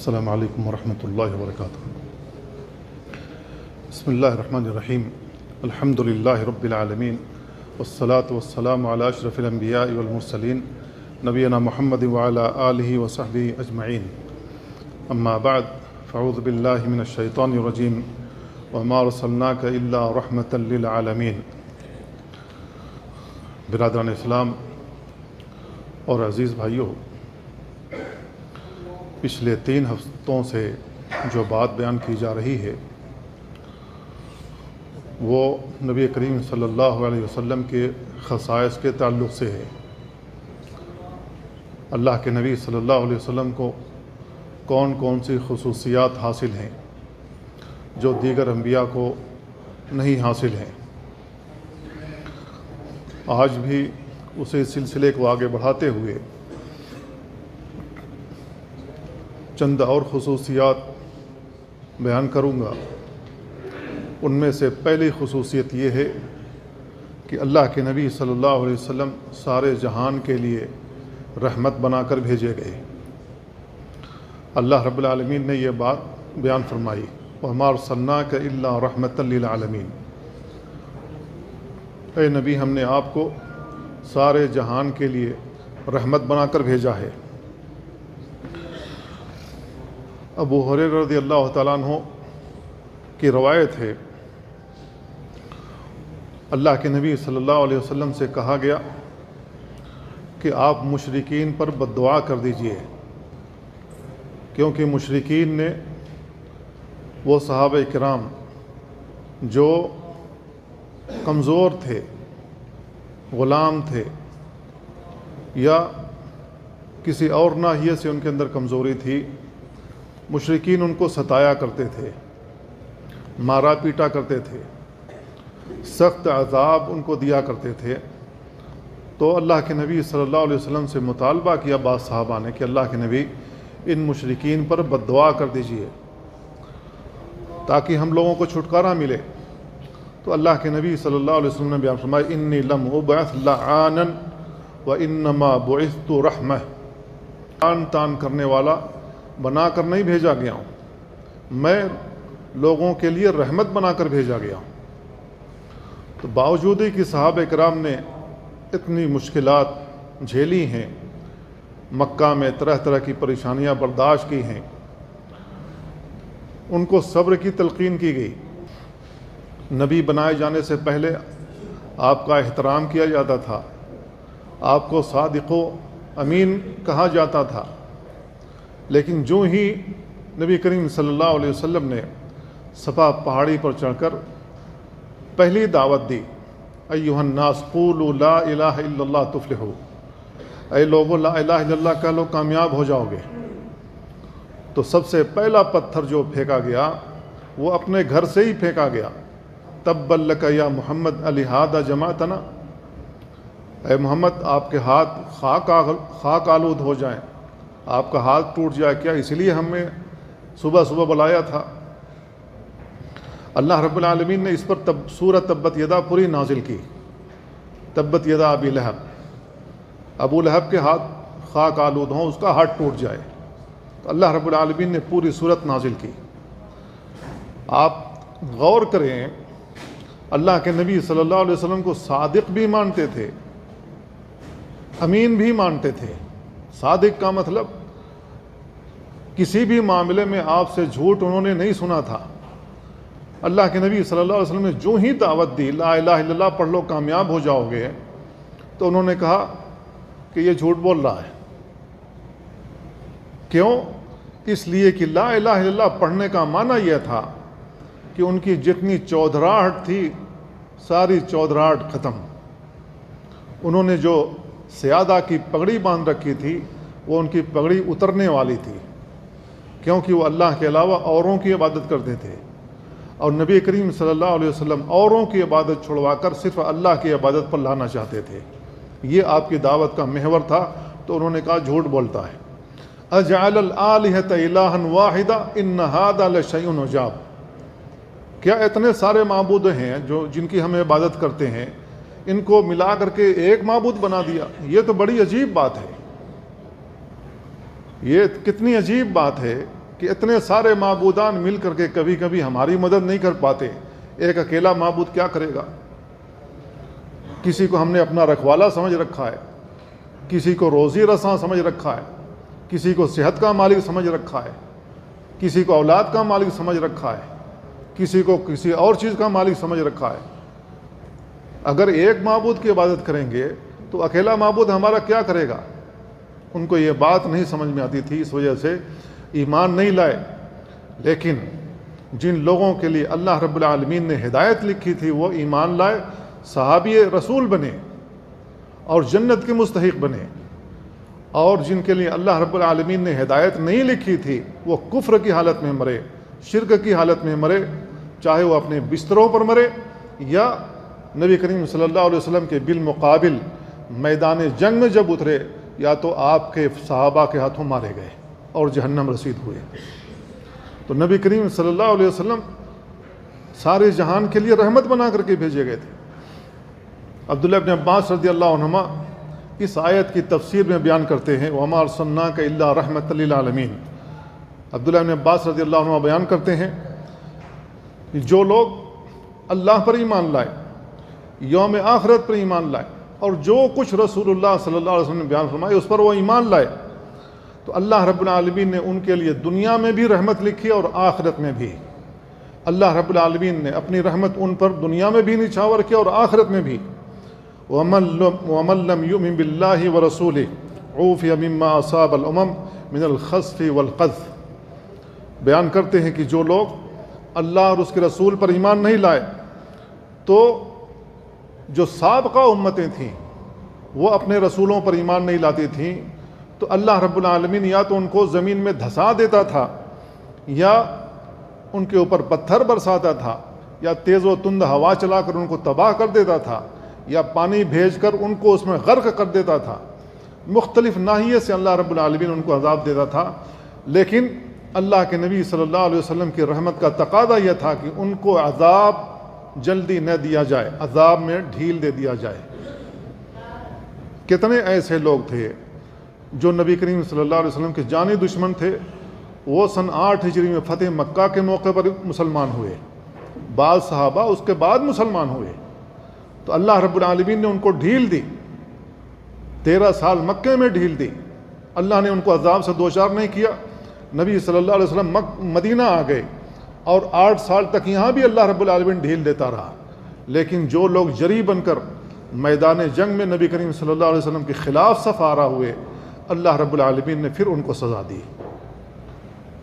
السلام علیکم ورحمۃ اللہ وبرکاتہ۔ بسم اللہ الرحمن الرحیم۔ الحمد للہ رب العالمین والصلاة والسلام علی اشرف الانبیاء والمرسلین نبینا محمد وعلی آلہ وصحبہ اجمعین، اما بعد فاعوذ باللہ من الشیطان الرجیم وما ارسلناک الا رحمۃ للعالمین۔ برادران اسلام اور عزیز بھائیوں، پچھلے 3 ہفتوں سے جو بات بیان کی جا رہی ہے وہ نبی کریم صلی اللہ علیہ وسلم کے خصائص کے تعلق سے ہے۔ اللہ کے نبی صلی اللہ علیہ وسلم کو کون کون سی خصوصیات حاصل ہیں جو دیگر انبیاء کو نہیں حاصل ہیں۔ آج بھی اسی سلسلے کو آگے بڑھاتے ہوئے چند اور خصوصیات بیان کروں گا۔ ان میں سے پہلی خصوصیت یہ ہے کہ اللہ کے نبی صلی اللہ علیہ وسلم سارے جہان کے لیے رحمت بنا کر بھیجے گئے۔ اللہ رب العالمین نے یہ بات بیان فرمائی، وَمَا أَرْسَلْنَاكَ إِلَّا رَحْمَةً لِّلْعَالَمِينَ۔ اے نبی، ہم نے آپ کو سارے جہان کے لیے رحمت بنا کر بھیجا ہے۔ ابو ہریرہ رضی اللہ تعالیٰ عنہ کی روایت ہے، اللہ کے نبی صلی اللہ علیہ وسلم سے کہا گیا کہ آپ مشرکین پر بد دعا کر دیجئے، کیونکہ مشرکین نے وہ صحابہ کرام جو کمزور تھے، غلام تھے، یا کسی اور ناحیے سے ان کے اندر کمزوری تھی، مشرکین ان کو ستایا کرتے تھے، مارا پیٹا کرتے تھے، سخت عذاب ان کو دیا کرتے تھے۔ تو اللہ کے نبی صلی اللہ علیہ وسلم سے مطالبہ کیا بعض صحابہ نے کہ اللہ کے نبی، ان مشرکین پر بد دعا کر دیجئے تاکہ ہم لوگوں کو چھٹکارا ملے۔ تو اللہ کے نبی صلی اللہ علیہ وسلم نے بیان فرمایا، انی لم ابعث لعانا وانما بعثت رحمہ۔ لعان تان کرنے والا بنا کر نہیں بھیجا گیا ہوں، میں لوگوں کے لیے رحمت بنا کر بھیجا گیا ہوں۔ تو باوجود کہ صحابہ کرام نے اتنی مشکلات جھیلی ہیں، مکہ میں طرح طرح کی پریشانیاں برداشت کی ہیں، ان کو صبر کی تلقین کی گئی۔ نبی بنائے جانے سے پہلے آپ کا احترام کیا جاتا تھا، آپ کو صادق و امین کہا جاتا تھا، لیکن جو ہی نبی کریم صلی اللہ علیہ وسلم نے صفا پہاڑی پر چڑھ کر پہلی دعوت دی، ایھا الناس قولوا لا الہ الا اللہ تفلحوا، اے لوگو لا الہ الا اللہ کہہ لو کامیاب ہو جاؤ گے، تو سب سے پہلا پتھر جو پھینکا گیا وہ اپنے گھر سے ہی پھینکا گیا۔ تبا لک یا محمد لہذا جمعتنا، اے محمد آپ کے ہاتھ خاک آلود ہو جائیں، آپ کا ہاتھ ٹوٹ جائے، کیا اس لیے ہمیں صبح صبح بلایا تھا؟ اللہ رب العالمین نے اس پر سورۃ تبت یدا پوری نازل کی، تبت یدا ابی لہب، ابو لہب کے ہاتھ خاک آلود ہوں، اس کا ہاتھ ٹوٹ جائے، تو اللہ رب العالمین نے پوری سورت نازل کی۔ آپ غور کریں، اللہ کے نبی صلی اللہ علیہ وسلم کو صادق بھی مانتے تھے، امین بھی مانتے تھے۔ صادق کا مطلب کسی بھی معاملے میں آپ سے جھوٹ انہوں نے نہیں سنا تھا۔ اللہ کے نبی صلی اللہ علیہ وسلم نے جو ہی دعوت دی، لا الہ الا اللہ پڑھ لو کامیاب ہو جاؤ گے، تو انہوں نے کہا کہ یہ جھوٹ بول رہا ہے۔ کیوں؟ اس لیے کہ لا الہ الا اللہ پڑھنے کا معنی یہ تھا کہ ان کی جتنی چودھراہٹ تھی ساری چودھراہٹ ختم۔ انہوں نے جو سیادہ کی پگڑی باندھ رکھی تھی وہ ان کی پگڑی اترنے والی تھی، کیونکہ وہ اللہ کے علاوہ اوروں کی عبادت کرتے تھے، اور نبی کریم صلی اللہ علیہ وسلم اوروں کی عبادت چھڑوا کر صرف اللہ کی عبادت پر لانا چاہتے تھے۔ یہ آپ کی دعوت کا محور تھا۔ تو انہوں نے کہا جھوٹ بولتا ہے۔ اجعل الآلہۃ الہا واحدا ان ھذا لشیء عجاب، کیا اتنے سارے معبود ہیں جن کی ہم عبادت کرتے ہیں، ان کو ملا کر کے ایک معبود بنا دیا؟ یہ تو بڑی عجیب بات ہے، یہ کتنی عجیب بات ہے کہ اتنے سارے معبودان مل کر کے کبھی کبھی ہماری مدد نہیں کر پاتے، ایک اکیلا معبود کیا کرے گا؟ کسی کو ہم نے اپنا رکھوالا سمجھ رکھا ہے، کسی کو روزی رساں سمجھ رکھا ہے، کسی کو صحت کا مالک سمجھ رکھا ہے، کسی کو اولاد کا مالک سمجھ رکھا ہے، کسی کو کسی اور چیز کا مالک سمجھ رکھا ہے۔ اگر ایک معبود کی عبادت کریں گے تو اکیلا معبود ہمارا کیا کرے گا؟ ان کو یہ بات نہیں سمجھ میں آتی تھی، اس وجہ سے ایمان نہیں لائے۔ لیکن جن لوگوں کے لیے اللہ رب العالمین نے ہدایت لکھی تھی وہ ایمان لائے، صحابی رسول بنے اور جنت کے مستحق بنے، اور جن کے لیے اللہ رب العالمین نے ہدایت نہیں لکھی تھی وہ کفر کی حالت میں مرے، شرک کی حالت میں مرے، چاہے وہ اپنے بستروں پر مرے یا نبی کریم صلی اللہ علیہ وسلم کے بالمقابل میدان جنگ میں جب اترے، یا تو آپ کے صحابہ کے ہاتھوں مارے گئے اور جہنم رسید ہوئے۔ تو نبی کریم صلی اللہ علیہ وسلم سارے جہان کے لیے رحمت بنا کر کے بھیجے گئے تھے۔ عبداللہ ابن عباس رضی اللہ عنہما اس آیت کی تفسیر میں بیان کرتے ہیں، وَمَا أَرْسَلْنَاكَ إِلَّا رَحْمَةً لِّلْعَالَمِينَ۔ عبداللہ ابن عباس رضی اللہ عنہ بیان کرتے ہیں کہ جو لوگ اللہ پر ایمان لائے، یوم آخرت پر ایمان لائے، اور جو کچھ رسول اللہ صلی اللہ علیہ وسلم نے بیان فرمائے اس پر وہ ایمان لائے، تو اللہ رب العالمین نے ان کے لیے دنیا میں بھی رحمت لکھی اور آخرت میں بھی۔ اللہ رب العالمین نے اپنی رحمت ان پر دنیا میں بھی نچھاور کیا اور آخرت میں بھی۔ وَمَن لَّمْ يُؤْمِن بِاللَّهِ وَرَسُولِهِ عُوفِيَ مِمَّا أَصَابَ الْأُمَمَ مِنَ الْخَسْفِ وَالْقَذْفِ۔ بیان کرتے ہیں کہ جو لوگ اللہ اور اس کے رسول پر ایمان نہیں لائے تو جو سابقہ امتیں تھیں وہ اپنے رسولوں پر ایمان نہیں لاتی تھیں، تو اللہ رب العالمین یا تو ان کو زمین میں دھسا دیتا تھا، یا ان کے اوپر پتھر برساتا تھا، یا تیز و تند ہوا چلا کر ان کو تباہ کر دیتا تھا، یا پانی بھیج کر ان کو اس میں غرق کر دیتا تھا۔ مختلف ناحیے سے اللہ رب العالمین ان کو عذاب دیتا تھا، لیکن اللہ کے نبی صلی اللہ علیہ وسلم کی رحمت کا تقاضا یہ تھا کہ ان کو عذاب جلدی نہ دیا جائے، عذاب میں ڈھیل دے دیا جائے۔ کتنے ایسے لوگ تھے جو نبی کریم صلی اللہ علیہ وسلم کے جانی دشمن تھے، وہ سن 8 ہجری میں فتح مکہ کے موقع پر مسلمان ہوئے، بعض صحابہ اس کے بعد مسلمان ہوئے، تو اللہ رب العالمین نے ان کو ڈھیل دی، 13 سال مکے میں ڈھیل دی، اللہ نے ان کو عذاب سے دوچار نہیں کیا۔ نبی صلی اللہ علیہ وسلم مدینہ آ گئے اور 8 سال تک یہاں بھی اللہ رب العالمین ڈھیل دیتا رہا، لیکن جو لوگ جری بن کر میدان جنگ میں نبی کریم صلی اللہ علیہ وسلم کے خلاف صف آرا ہوئے، اللہ رب العالمین نے پھر ان کو سزا دی،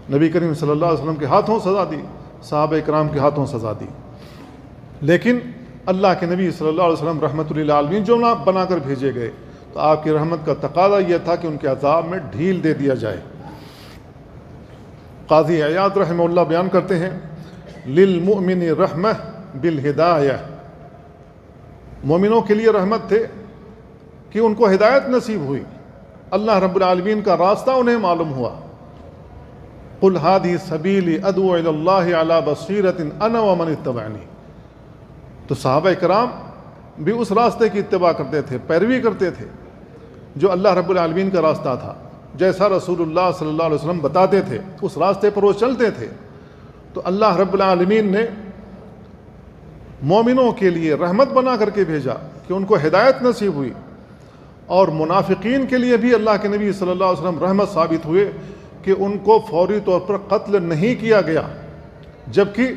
نبی کریم صلی اللہ علیہ وسلم کے ہاتھوں سزا دی، صحابہ اکرام کے ہاتھوں سزا دی۔ لیکن اللہ کے نبی صلی اللہ علیہ وسلم رحمت للعالمین جو نہ بنا کر بھیجے گئے، تو آپ کی رحمت کا تقاضا یہ تھا کہ ان کے عذاب میں ڈھیل دے دیا جائے۔ قاضی عیاض رحمہ اللہ بیان کرتے ہیں، للمؤمن رحمہ بالہدایہ، مومنوں کے لیے رحمت تھے کہ ان کو ہدایت نصیب ہوئی، اللہ رب العالمین کا راستہ انہیں معلوم ہوا۔ قل هذه سبیلی ادعو الی اللہ علی بصیرۃ انا ومن اتبعنی۔ تو صحابہ کرام بھی اس راستے کی اتباع کرتے تھے، پیروی کرتے تھے جو اللہ رب العالمین کا راستہ تھا، جیسا رسول اللہ صلی اللہ علیہ وسلم بتاتے تھے اس راستے پر وہ چلتے تھے۔ تو اللہ رب العالمین نے مومنوں کے لیے رحمت بنا کر کے بھیجا کہ ان کو ہدایت نصیب ہوئی، اور منافقین کے لیے بھی اللہ کے نبی صلی اللہ علیہ وسلم رحمت ثابت ہوئے کہ ان کو فوری طور پر قتل نہیں کیا گیا، جبکہ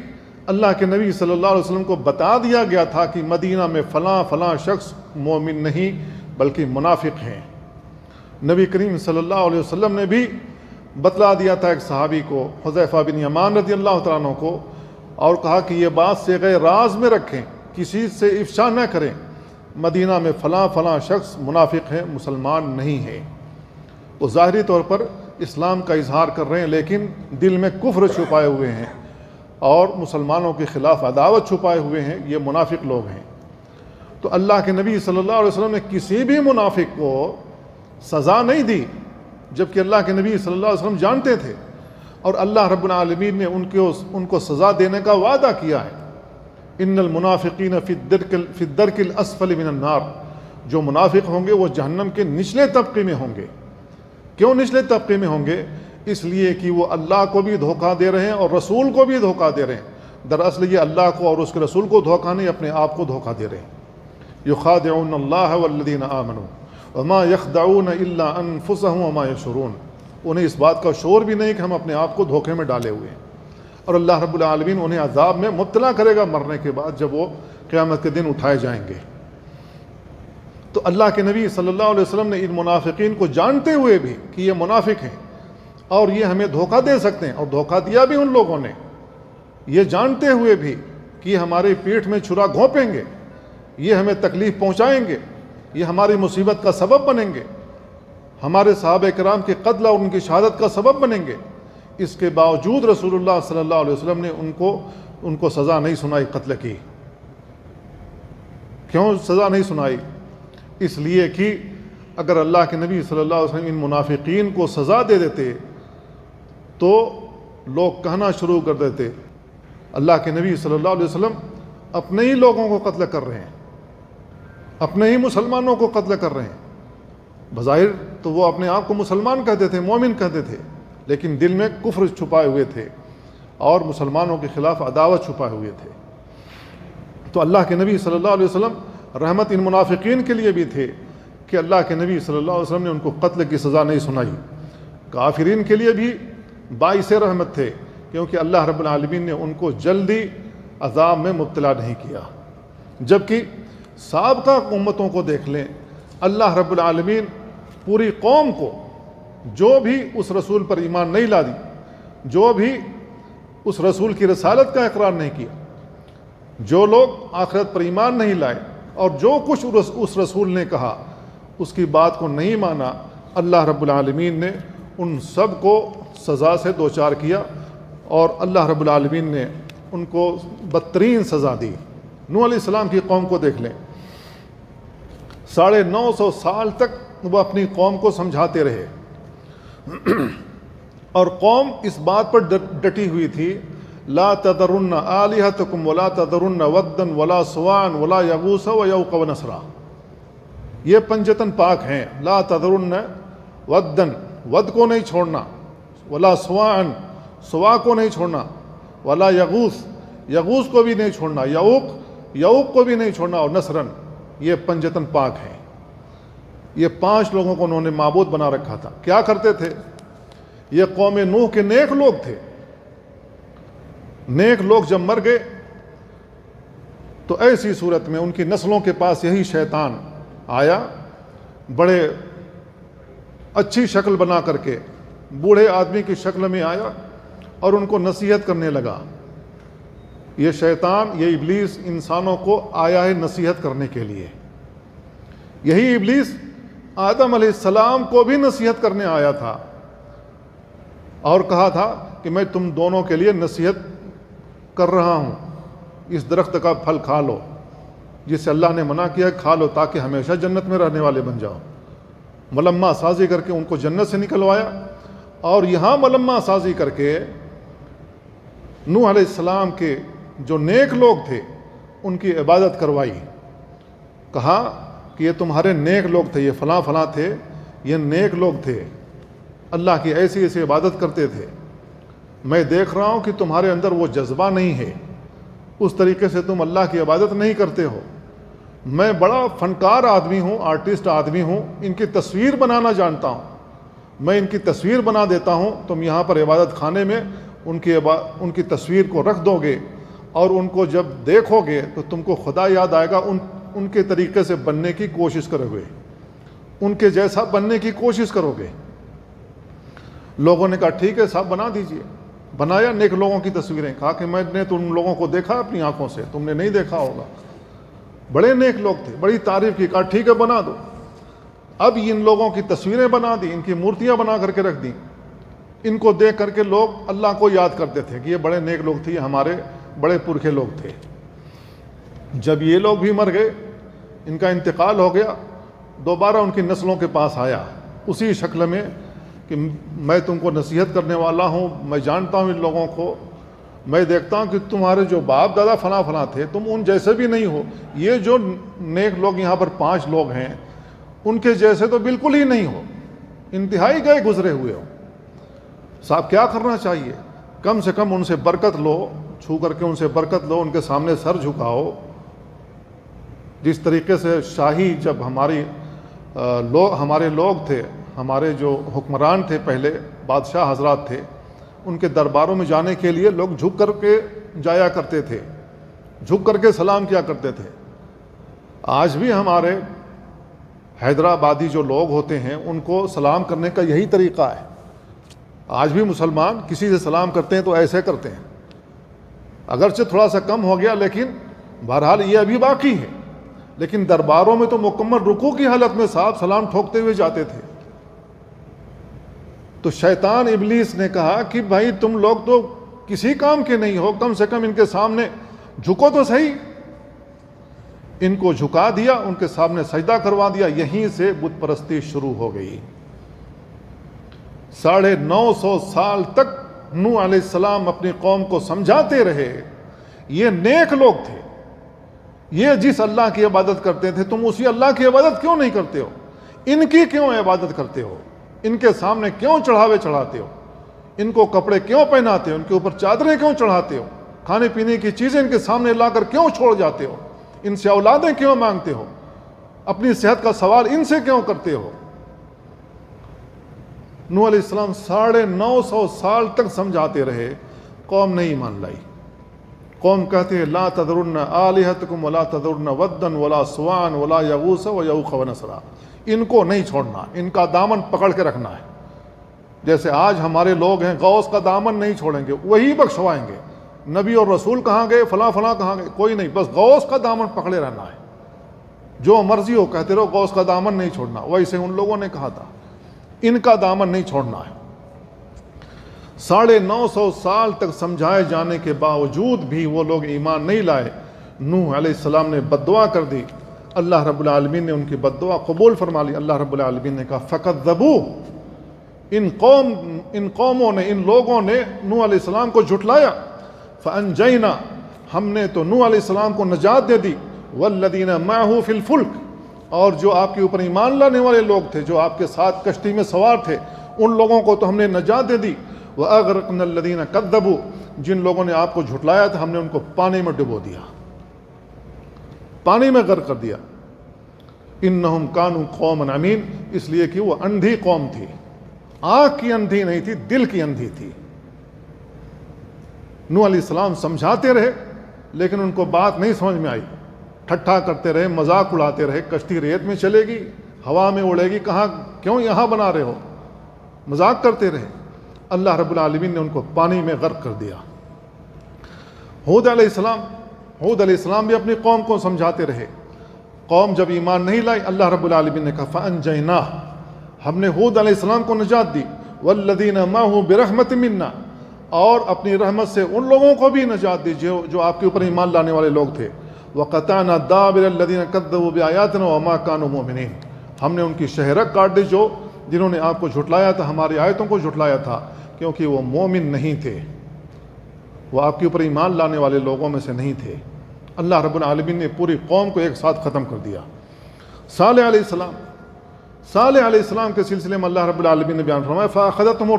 اللہ کے نبی صلی اللہ علیہ وسلم کو بتا دیا گیا تھا کہ مدینہ میں فلاں فلاں شخص مومن نہیں بلکہ منافق ہیں۔ نبی کریم صلی اللہ علیہ وسلم نے بھی بتلا دیا تھا ایک صحابی کو، حذیفہ بن یمان رضی اللہ تعالیٰ عنہ کو، اور کہا کہ یہ بات صیغہ راز میں رکھیں، کسی سے افشا نہ کریں، مدینہ میں فلاں فلاں شخص منافق ہیں، مسلمان نہیں ہیں۔ وہ ظاہری طور پر اسلام کا اظہار کر رہے ہیں لیکن دل میں کفر چھپائے ہوئے ہیں اور مسلمانوں کے خلاف عداوت چھپائے ہوئے ہیں، یہ منافق لوگ ہیں۔ تو اللہ کے نبی صلی اللہ علیہ وسلم نے کسی بھی منافق کو سزا نہیں دی، جبکہ اللہ کے نبی صلی اللہ علیہ وسلم جانتے تھے، اور اللہ رب العالمین نے ان کو سزا دینے کا وعدہ کیا ہے۔ ان المنافقین فی الدرک الاسفل من النار، جو منافق ہوں گے وہ جہنم کے نچلے طبقے میں ہوں گے۔ کیوں نچلے طبقے میں ہوں گے؟ اس لیے کہ وہ اللہ کو بھی دھوکہ دے رہے ہیں اور رسول کو بھی دھوکہ دے رہے ہیں۔ دراصل یہ اللہ کو اور اس کے رسول کو دھوکہ نہیں، اپنے آپ کو دھوکہ دے رہے ہیں۔ یخادعون اللہ والذین آمنوا وما یخدعون الا انفسهم وما یشعرون۔ انہیں اس بات کا شعور بھی نہیں کہ ہم اپنے آپ کو دھوکے میں ڈالے ہوئے ہیں، اور اللہ رب العالمین انہیں عذاب میں مبتلا کرے گا مرنے کے بعد، جب وہ قیامت کے دن اٹھائے جائیں گے۔ تو اللہ کے نبی صلی اللہ علیہ وسلم نے ان منافقین کو جانتے ہوئے بھی کہ یہ منافق ہیں اور یہ ہمیں دھوکہ دے سکتے ہیں، اور دھوکہ دیا بھی ان لوگوں نے، یہ جانتے ہوئے بھی کہ یہ ہماری پیٹھ میں چھرا گھونپیں گے، یہ ہمیں تکلیف پہنچائیں گے، یہ ہماری مصیبت کا سبب بنیں گے، ہمارے صحابہ کرام کے قتل اور ان کی شہادت کا سبب بنیں گے۔ اس کے باوجود رسول اللہ صلی اللہ علیہ وسلم نے ان کو سزا نہیں سنائی قتل کی۔ کیوں سزا نہیں سنائی؟ اس لیے کہ اگر اللہ کے نبی صلی اللہ علیہ وسلم ان منافقین کو سزا دے دیتے تو لوگ کہنا شروع کر دیتے اللہ کے نبی صلی اللہ علیہ وسلم اپنے ہی لوگوں کو قتل کر رہے ہیں، اپنے ہی مسلمانوں کو قتل کر رہے ہیں۔ بظاہر تو وہ اپنے آپ کو مسلمان کہتے تھے، مومن کہتے تھے، لیکن دل میں کفر چھپائے ہوئے تھے اور مسلمانوں کے خلاف عداوت چھپائے ہوئے تھے۔ تو اللہ کے نبی صلی اللہ علیہ وسلم رحمت ان منافقین کے لیے بھی تھے کہ اللہ کے نبی صلی اللہ علیہ وسلم نے ان کو قتل کی سزا نہیں سنائی۔ کافرین کے لیے بھی باعث رحمت تھے، کیونکہ اللہ رب العالمین نے ان کو جلدی عذاب میں مبتلا نہیں کیا۔ جبکہ سابقہ امتوں کو دیکھ لیں، اللہ رب العالمین پوری قوم کو، جو بھی اس رسول پر ایمان نہیں لا دی، جو بھی اس رسول کی رسالت کا اقرار نہیں کیا، جو لوگ آخرت پر ایمان نہیں لائے اور جو کچھ اس رسول نے کہا اس کی بات کو نہیں مانا، اللہ رب العالمین نے ان سب کو سزا سے دوچار کیا، اور اللہ رب العالمین نے ان کو بدترین سزا دی۔ نوح علیہ السلام کی قوم کو دیکھ لیں، 950 سال تک وہ اپنی قوم کو سمجھاتے رہے، اور قوم اس بات پر ڈٹی ہوئی تھی، لا تذرن آلہتکم ولا تذرن ودا ولا سواعا ولا یغوث ویعوق ونسرا۔ یہ پنجتن پاک ہیں، لا تذرن ودا، ود کو نہیں چھوڑنا، ولا سواعا، سوا کو نہیں چھوڑنا، ولا یغوث، یغوث کو بھی نہیں چھوڑنا، یعوق کو بھی نہیں چھوڑنا، اور نصرن، یہ پنجتن پاک ہیں۔ یہ 5 لوگوں کو انہوں نے معبود بنا رکھا تھا۔ کیا کرتے تھے؟ یہ قوم نوح کے نیک لوگ تھے۔ نیک لوگ جب مر گئے تو ایسی صورت میں ان کی نسلوں کے پاس یہی شیطان آیا، بڑے اچھی شکل بنا کر کے بوڑھے آدمی کی شکل میں آیا اور ان کو نصیحت کرنے لگا۔ یہ شیطان، یہ ابلیس انسانوں کو آیا ہے نصیحت کرنے کے لیے۔ یہی ابلیس آدم علیہ السلام کو بھی نصیحت کرنے آیا تھا اور کہا تھا کہ میں تم دونوں کے لیے نصیحت کر رہا ہوں، اس درخت کا پھل کھا لو جسے اللہ نے منع کیا کھا لو تاکہ ہمیشہ جنت میں رہنے والے بن جاؤ۔ ملمہ سازی کر کے ان کو جنت سے نکلوایا، اور یہاں ملمہ سازی کر کے نوح علیہ السلام کے جو نیک لوگ تھے ان کی عبادت کروائی۔ کہا کہ یہ تمہارے نیک لوگ تھے، یہ فلاں فلاں تھے، یہ نیک لوگ تھے، اللہ کی ایسی ایسی عبادت کرتے تھے، میں دیکھ رہا ہوں کہ تمہارے اندر وہ جذبہ نہیں ہے، اس طریقے سے تم اللہ کی عبادت نہیں کرتے ہو۔ میں بڑا فنکار آدمی ہوں، آرٹسٹ آدمی ہوں، ان کی تصویر بنانا جانتا ہوں، میں ان کی تصویر بنا دیتا ہوں، تم یہاں پر عبادت خانے میں ان کی تصویر کو رکھ دو گے، اور ان کو جب دیکھو گے تو تم کو خدا یاد آئے گا، ان کے طریقے سے بننے کی کوشش کرو گے، ان کے جیسا بننے کی کوشش کرو گے۔ لوگوں نے کہا ٹھیک ہے صاحب بنا دیجئے۔ بنایا نیک لوگوں کی تصویریں، کہا کہ میں نے تم لوگوں کو دیکھا اپنی آنکھوں سے، تم نے نہیں دیکھا ہوگا۔ بڑے نیک لوگ تھے، بڑی تعریف کی، کہا ٹھیک ہے بنا دو۔ اب ان لوگوں کی تصویریں بنا دی، ان کی مورتیاں بنا کر کے رکھ دیں۔ ان کو دیکھ کر کے لوگ اللہ کو یاد کرتے تھے کہ یہ بڑے نیک لوگ تھے، یہ ہمارے بڑے پرکھے لوگ تھے۔ جب یہ لوگ بھی مر گئے، ان کا انتقال ہو گیا، دوبارہ ان کی نسلوں کے پاس آیا اسی شکل میں کہ میں تم کو نصیحت کرنے والا ہوں، میں جانتا ہوں ان لوگوں کو، میں دیکھتا ہوں کہ تمہارے جو باپ دادا فلاں فلاں تھے تم ان جیسے بھی نہیں ہو، یہ جو نیک لوگ یہاں پر 5 لوگ ہیں ان کے جیسے تو بالکل ہی نہیں ہو، انتہائی گئے گزرے ہوئے ہو۔ صاحب کیا کرنا چاہیے؟ کم سے کم ان سے برکت لو، چھو کر کے ان سے برکت لو، ان کے سامنے سر جھکاؤ۔ جس طریقے سے شاہی جب ہمارے لوگ تھے، ہمارے جو حکمران تھے پہلے، بادشاہ حضرات تھے، ان کے درباروں میں جانے کے لیے لوگ جھک کر کے جایا کرتے تھے، جھک کر کے سلام کیا کرتے تھے۔ آج بھی ہمارے حیدرآبادی جو لوگ ہوتے ہیں ان کو سلام کرنے کا یہی طریقہ ہے۔ آج بھی مسلمان کسی سے سلام کرتے ہیں تو ایسے کرتے ہیں، اگرچہ تھوڑا سا کم ہو گیا لیکن بہرحال یہ ابھی باقی ہے۔ لیکن درباروں میں تو مکمل رکوع کی حالت میں صاحب سلام ٹھوکتے ہوئے جاتے تھے۔ تو شیطان ابلیس نے کہا کہ بھائی تم لوگ تو کسی کام کے نہیں ہو، کم سے کم ان کے سامنے جھکو تو صحیح۔ ان کو جھکا دیا، ان کے سامنے سجدہ کروا دیا، یہیں سے بت پرستی شروع ہو گئی۔ 950 سال تک نوح علیہ السلام اپنی قوم کو سمجھاتے رہے، یہ نیک لوگ تھے، یہ جس اللہ کی عبادت کرتے تھے تم اسی اللہ کی عبادت کیوں نہیں کرتے ہو؟ ان کی کیوں عبادت کرتے ہو؟ ان کے سامنے کیوں چڑھاوے چڑھاتے ہو؟ ان کو کپڑے کیوں پہناتے ہو؟ ان کے اوپر چادریں کیوں چڑھاتے ہو؟ کھانے پینے کی چیزیں ان کے سامنے لا کر کیوں چھوڑ جاتے ہو؟ ان سے اولادیں کیوں مانگتے ہو؟ اپنی صحت کا سوال ان سے کیوں کرتے ہو؟ نوح علیہ السلام 950 سال تک سمجھاتے رہے، قوم نہیں مان لائی۔ قوم کہتے ہیں لا تذرن آلہتکم ولا تذرن ودن ولا سواعا ولا یغوث ویعوق ونسرا، ان کو نہیں چھوڑنا، ان کا دامن پکڑ کے رکھنا ہے۔ جیسے آج ہمارے لوگ ہیں غوث کا دامن نہیں چھوڑیں گے، وہی بخشوائیں گے۔ نبی اور رسول کہاں گئے، فلاں فلاں کہاں گئے، کوئی نہیں، بس غوث کا دامن پکڑے رہنا ہے، جو مرضی ہو کہتے رہو، غوث کا دامن نہیں چھوڑنا۔ ویسے ان لوگوں نے کہا تھا ان کا دامن نہیں چھوڑنا ہے۔ 950 سال تک سمجھائے جانے کے باوجود بھی وہ لوگ ایمان نہیں لائے۔ نوح علیہ السلام نے بد دعا کر دی، اللہ رب العالمین نے ان کی بد دعا قبول فرما لی۔ اللہ رب العالمین نے کہا فَكَذَّبُوهُ، ان قوموں نے، ان لوگوں نے نوح علیہ السلام کو جھٹلایا۔ فَأَنْجَيْنَا، ہم نے تو نوح علیہ السلام کو نجات دے دی، وَالَّذِينَ مَعَهُ فِي الْفُلْكِ، اور جو آپ کے اوپر ایمان لانے والے لوگ تھے، جو آپ کے ساتھ کشتی میں سوار تھے، ان لوگوں کو تو ہم نے نجات دے دی۔ وَأَغْرَقْنَا الَّذِينَ كَذَّبُوا، جن لوگوں نے آپ کو جھٹلایا تھا ہم نے ان کو پانی میں ڈبو دیا، پانی میں غرق کر دیا۔ انہم کانوا قوما عمین، اس لیے کہ وہ اندھی قوم تھی، آنکھ کی اندھی نہیں تھی، دل کی اندھی تھی۔ نوح علیہ السلام سمجھاتے رہے لیکن ان کو بات نہیں سمجھ میں آئی، ٹھٹھا کرتے رہے، مذاق اڑاتے رہے، کشتی ریت میں چلے گی، ہوا میں اڑے گی، کہاں کیوں یہاں بنا رہے ہو، مذاق کرتے رہے۔ اللہ رب العالمین نے ان کو پانی میں غرق کر دیا۔ ہود علیہ السلام بھی اپنی قوم کو سمجھاتے رہے، قوم جب ایمان نہیں لائی، اللہ رب العالمین نے کہا فَأَنْجَيْنَاهُ، ہم نے ہود علیہ السلام کو نجات دی، وَالَّذِينَ مَعَهُ بِرَحْمَةٍ مِنَّا، اور اپنی رحمت سے ان لوگوں کو بھی نجات دی جو آپ کے اوپر ایمان لانے والے لوگ تھے۔ وَقَطَعْنَا دَابِرَ الَّذِينَ كَذَّبُوا بِآيَاتِنَا وَمَا كَانُوا مُؤْمِنِينَ، ہم نے ان کی شہرک کاٹ دی جنہوں نے آپ کو جھٹلایا تھا، ہماری آیتوں کو جھٹلایا تھا، کیونکہ وہ مومن نہیں تھے، وہ آپ کے اوپر ایمان لانے والے لوگوں میں سے نہیں تھے۔ اللہ رب العالمین نے پوری قوم کو ایک ساتھ ختم کر دیا۔ صالح علیہ السلام کے سلسلے میں اللہ رب العالمین نے بیان فرمایا فَأَخَذَتْهُمُ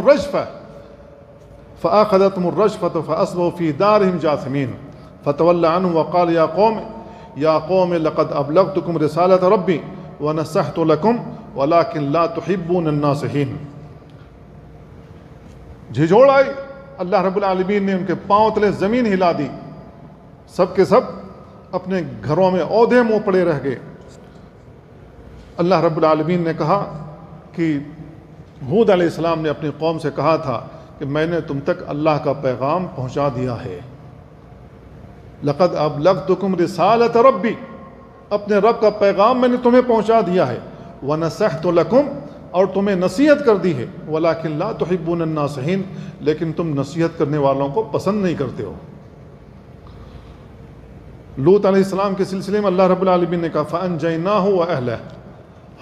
الرَّجْفَةُ فَأَصْبَحُوا فِي دَارِهِمْ جَاثِمِينَ فَتَوَلَّىٰ عَنْهُمْ وَقَالَ يَا قَوْمِ لَقَدْ أَبْلَغْتُكُمْ رِسَالَةَ رَبِّي وَنَصَحْتُ لَكُمْ وَلَٰكِن لَا تُحِبُّونَ النَّاصِحِينَ۔ جھنجھوڑ آئی، اللہ رب العالمین نے ان کے پاؤں تلے زمین ہلا دی، سب کے سب اپنے گھروں میں عہدے منہ پڑے رہ گئے۔ اللہ رب العالمین نے کہا کہ ہود علیہ السلام نے اپنی قوم سے کہا تھا کہ میں نے تم تک اللہ کا پیغام پہنچا دیا ہے، لقد ابلغتکم رسالۃ ربی، اپنے رب کا پیغام میں نے تمہیں پہنچا دیا ہے، ونصحت لکم، اور تمہیں نصیحت کر دی ہے، ولکن لا تحبون الناصحین، لیکن تم نصیحت کرنے والوں کو پسند نہیں کرتے ہو۔ لوط علیہ السلام کے سلسلے میں اللہ رب العالمین نے کہا فَأَنْجَيْنَاهُ وَأَهْلَهُ،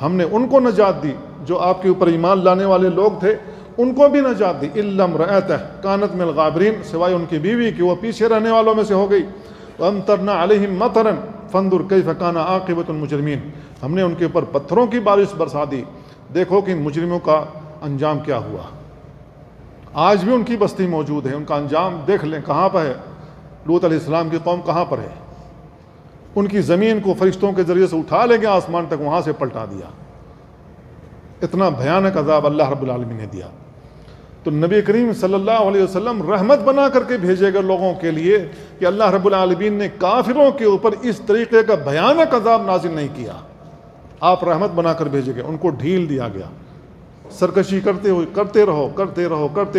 ہم نے ان کو نجات دی جو آپ کے اوپر ایمان لانے والے لوگ تھے، ان کو بھی نجات دی، إِلَّا امْرَأَتَهُ كَانَتْ مِنَ الْغَابِرِينَ، سوائے ان کی بیوی کہ وہ پیچھے رہنے والوں میں سے ہو گئی۔ وَأَمْطَرْنَا عَلَيْهِمْ مَطَرًا فَانظُرْ كَيْفَ كَانَ عَاقِبَةُ الْمُجْرِمِينَ، ہم نے ان کے اوپر پتھروں کی بارش برسا دی، دیکھو کہ مجرموں کا انجام کیا ہوا۔ آج بھی ان کی بستی موجود ہے، ان کا انجام دیکھ لیں کہاں پر ہے، لوط علیہ السلام کی قوم کہاں پر ہے، ان کی زمین کو فرشتوں کے ذریعے سے اٹھا لے گیا آسمان تک، وہاں سے پلٹا دیا۔ اتنا بھیانک عذاب اللہ رب العالمین نے دیا۔ تو نبی کریم صلی اللہ علیہ وسلم رحمت بنا کر کے بھیجے گئے لوگوں کے لیے کہ اللہ رب العالمین نے کافروں کے اوپر اس طریقے کا بھیانک عذاب نازل نہیں کیا، آپ رحمت بنا کر بھیجے گئے، ان کو ڈھیل دیا گیا۔ سرکشی کرتے ہوئے کرتے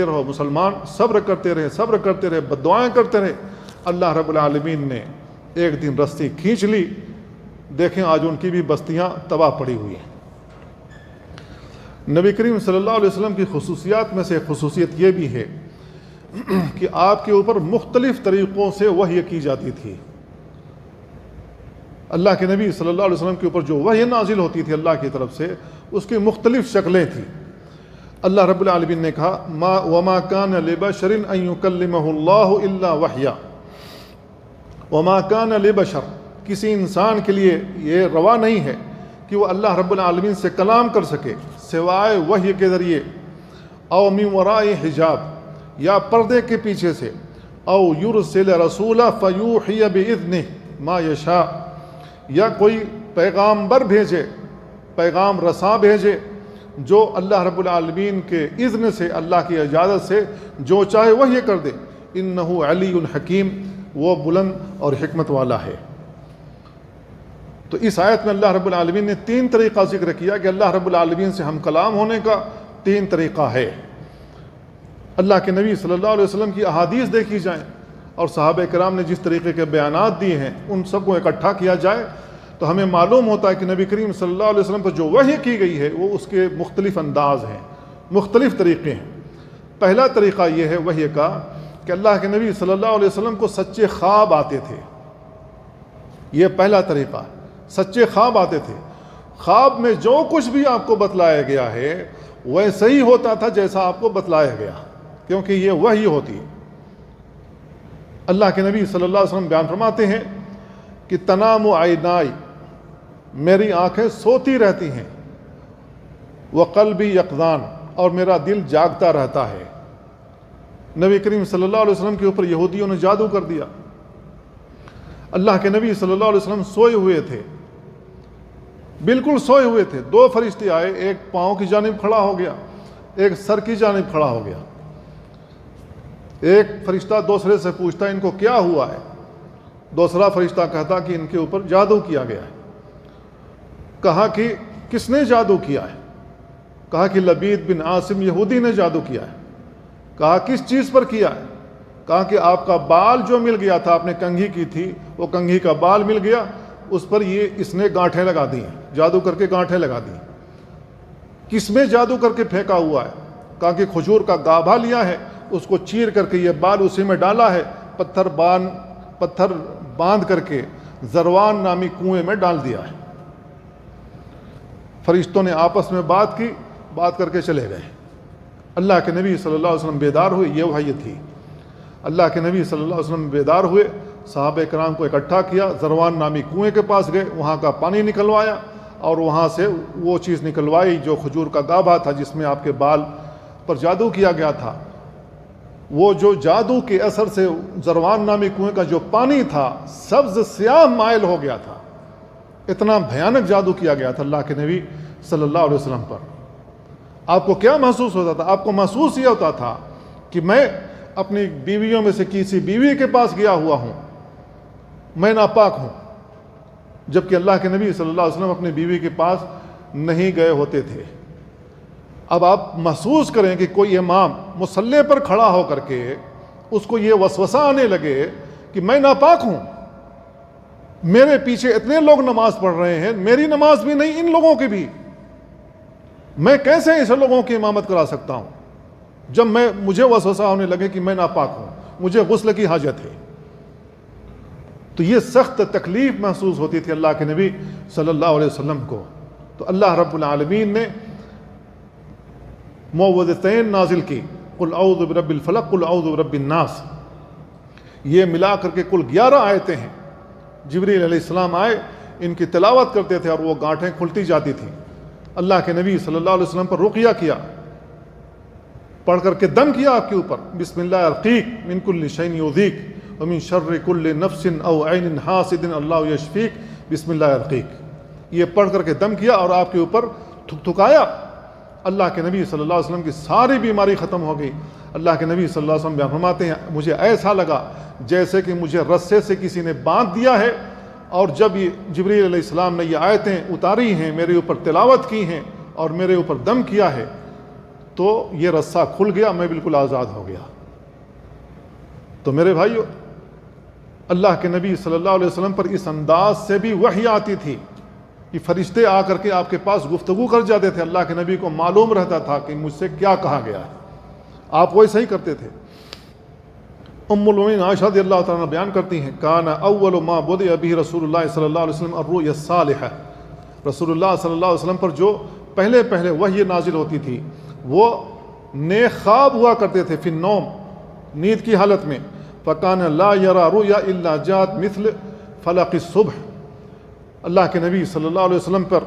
رہو مسلمان، صبر کرتے رہے، بد دعائیں کرتے رہے۔ اللہ رب العالمین نے ایک دن رسی کھینچ لی، دیکھیں آج ان کی بھی بستیاں تباہ پڑی ہوئی ہیں۔ نبی کریم صلی اللہ علیہ وسلم کی خصوصیات میں سے خصوصیت یہ بھی ہے کہ آپ کے اوپر مختلف طریقوں سے وحی کی جاتی تھی۔ اللہ کے نبی صلی اللہ علیہ وسلم کے اوپر جو وحی نازل ہوتی تھی اللہ کی طرف سے، اس کی مختلف شکلیں تھیں۔ اللہ رب العالمین نے کہا وما كان لبشر ان يكلمه الله الا وحیا، وما كان لبشر، کسی انسان کے لیے یہ روا نہیں ہے کہ وہ اللہ رب العالمین سے کلام کر سکے سوائے وحی کے ذریعے، او من وراء حجاب، یا پردے کے پیچھے سے، او یرسل رسولا فیوحی باذنہ ما یشاء، یا کوئی پیغامبر بھیجے، پیغام رساں بھیجے جو اللہ رب العالمین کے اذن سے، اللہ کی اجازت سے جو چاہے وہ یہ کر دے۔ انہ علی حکیم، وہ بلند اور حکمت والا ہے۔ تو اس آیت میں اللہ رب العالمین نے تین طریقہ ذکر کیا کہ اللہ رب العالمین سے ہم کلام ہونے کا تین طریقہ ہے۔ اللہ کے نبی صلی اللہ علیہ وسلم کی احادیث دیکھی جائیں اور صحابہ کرام نے جس طریقے کے بیانات دیے ہیں ان سب کو اکٹھا کیا جائے تو ہمیں معلوم ہوتا ہے کہ نبی کریم صلی اللہ علیہ وسلم پر جو وحی کی گئی ہے وہ اس کے مختلف انداز ہیں، مختلف طریقے ہیں۔ پہلا طریقہ یہ ہے وحی کا کہ اللہ کے نبی صلی اللہ علیہ وسلم کو سچے خواب آتے تھے، یہ پہلا طریقہ، سچے خواب آتے تھے۔ خواب میں جو کچھ بھی آپ کو بتلایا گیا ہے ویسے ہی ہوتا تھا جیسا آپ کو بتلایا گیا، کیونکہ یہ وحی ہوتی ہے۔ اللہ کے نبی صلی اللہ علیہ وسلم بیان فرماتے ہیں کہ تنام عینائی، میری آنکھیں سوتی رہتی ہیں، وقلبی یقظان، اور میرا دل جاگتا رہتا ہے۔ نبی کریم صلی اللہ علیہ وسلم کے اوپر یہودیوں نے جادو کر دیا۔ اللہ کے نبی صلی اللہ علیہ وسلم سوئے ہوئے تھے، بالکل سوئے ہوئے تھے، دو فرشتے آئے، ایک پاؤں کی جانب کھڑا ہو گیا، ایک سر کی جانب کھڑا ہو گیا۔ ایک فرشتہ دوسرے سے پوچھتا ان کو کیا ہوا ہے، دوسرا فرشتہ کہتا کہ ان کے اوپر جادو کیا گیا ہے۔ کہا کہ کس نے جادو کیا ہے؟ کہا کہ لبید بن عاصم یہودی نے جادو کیا ہے۔ کہا کس چیز پر کیا ہے؟ کہا کہ آپ کا بال جو مل گیا تھا، آپ نے کنگھی کی تھی، وہ کنگھی کا بال مل گیا، اس پر اس نے گانٹھیں لگا دی ہیں، جادو کر کے گانٹھیں لگا دی۔ کس میں جادو کر کے پھینکا ہوا ہے؟ کہا کہ کھجور کا گابھا لیا ہے، اس کو چیر کر کے یہ بال اسی میں ڈالا ہے، پتھر باندھ کر کے زروان نامی کنویں میں ڈال دیا ہے۔ فرشتوں نے آپس میں بات کی، بات کر کے چلے گئے۔ اللہ کے نبی صلی اللہ علیہ وسلم بیدار ہوئے، یہ وحی تھی۔ اللہ کے نبی صلی اللہ علیہ وسلم بیدار ہوئے، صحابہ کرام کو اکٹھا کیا، زروان نامی کنویں کے پاس گئے، وہاں کا پانی نکلوایا اور وہاں سے وہ چیز نکلوائی جو کھجور کا گابھا تھا جس میں آپ کے بال پر جادو کیا گیا تھا۔ وہ جو جادو کے اثر سے زروان نامی کنویں کا جو پانی تھا سبز سیاہ مائل ہو گیا تھا، اتنا بھیانک جادو کیا گیا تھا اللہ کے نبی صلی اللہ علیہ وسلم پر۔ آپ کو کیا محسوس ہوتا تھا؟ آپ کو محسوس یہ ہوتا تھا کہ میں اپنی بیویوں میں سے کسی بیوی کے پاس گیا ہوا ہوں، میں ناپاک ہوں، جبکہ اللہ کے نبی صلی اللہ علیہ وسلم اپنی بیوی کے پاس نہیں گئے ہوتے تھے۔ اب آپ محسوس کریں کہ کوئی امام مصلی پر کھڑا ہو کر کے اس کو یہ وسوسہ آنے لگے کہ میں ناپاک ہوں، میرے پیچھے اتنے لوگ نماز پڑھ رہے ہیں، میری نماز بھی نہیں ان لوگوں کی بھی، میں کیسے ایسے لوگوں کی امامت کرا سکتا ہوں؟ جب مجھے وسوسہ ہونے لگے کہ میں ناپاک ہوں، مجھے غسل کی حاجت ہے، تو یہ سخت تکلیف محسوس ہوتی تھی اللہ کے نبی صلی اللہ علیہ وسلم کو۔ تو اللہ رب العالمین نے معوذتین نازل کی، قل اعوذ برب الفلق قل اعوذ برب الناس، یہ ملا کر کے کل 11 آیتیں ہیں۔ جبریل علیہ السلام آئے، ان کی تلاوت کرتے تھے اور وہ گانٹھیں کھلتی جاتی تھیں۔ اللہ کے نبی صلی اللہ علیہ وسلم پر رقیہ کیا، پڑھ کر کے دم کیا آپ کے اوپر، بسم اللہ ارقیک من کل شیء یؤذیک ومن شر کل نفس او عین حاسد اللہ یشفیک بسم اللہ ارقیک، یہ پڑھ کر کے دم کیا اور آپ کے اوپر تھکایا، اللہ کے نبی صلی اللہ علیہ وسلم کی ساری بیماری ختم ہو گئی۔ اللہ کے نبی صلی اللہ علیہ وسلم بیان فرماتے ہیں مجھے ایسا لگا جیسے کہ مجھے رسے سے کسی نے باندھ دیا ہے، اور جب یہ جبریل علیہ السلام نے یہ آیتیں اتاری ہیں، میرے اوپر تلاوت کی ہیں اور میرے اوپر دم کیا ہے، تو یہ رسہ کھل گیا، میں بالکل آزاد ہو گیا۔ تو میرے بھائیو، اللہ کے نبی صلی اللہ علیہ وسلم پر اس انداز سے بھی وحی آتی تھی کہ فرشتے آ کر کے آپ کے پاس گفتگو کر جاتے تھے، اللہ کے نبی کو معلوم رہتا تھا کہ مجھ سے کیا کہا گیا ہے، آپ ویسا ہی کرتے تھے۔ ام المؤمنین عائشہ رضی اللہ تعالیٰ عنہ بیان کرتی ہیں کان اول ما بدأ به رسول اللہ صلی اللہ علیہ وسلم الرؤیا الصالحہ، رسول اللہ صلی اللہ علیہ وسلم پر جو پہلے وحی نازل ہوتی تھی وہ نیک خواب ہوا کرتے تھے، فی النوم، نیند کی حالت میں، فکان لا یرى رؤیا الا جاءت مثل فلق الصبح، اللہ کے نبی صلی اللہ علیہ وسلم پر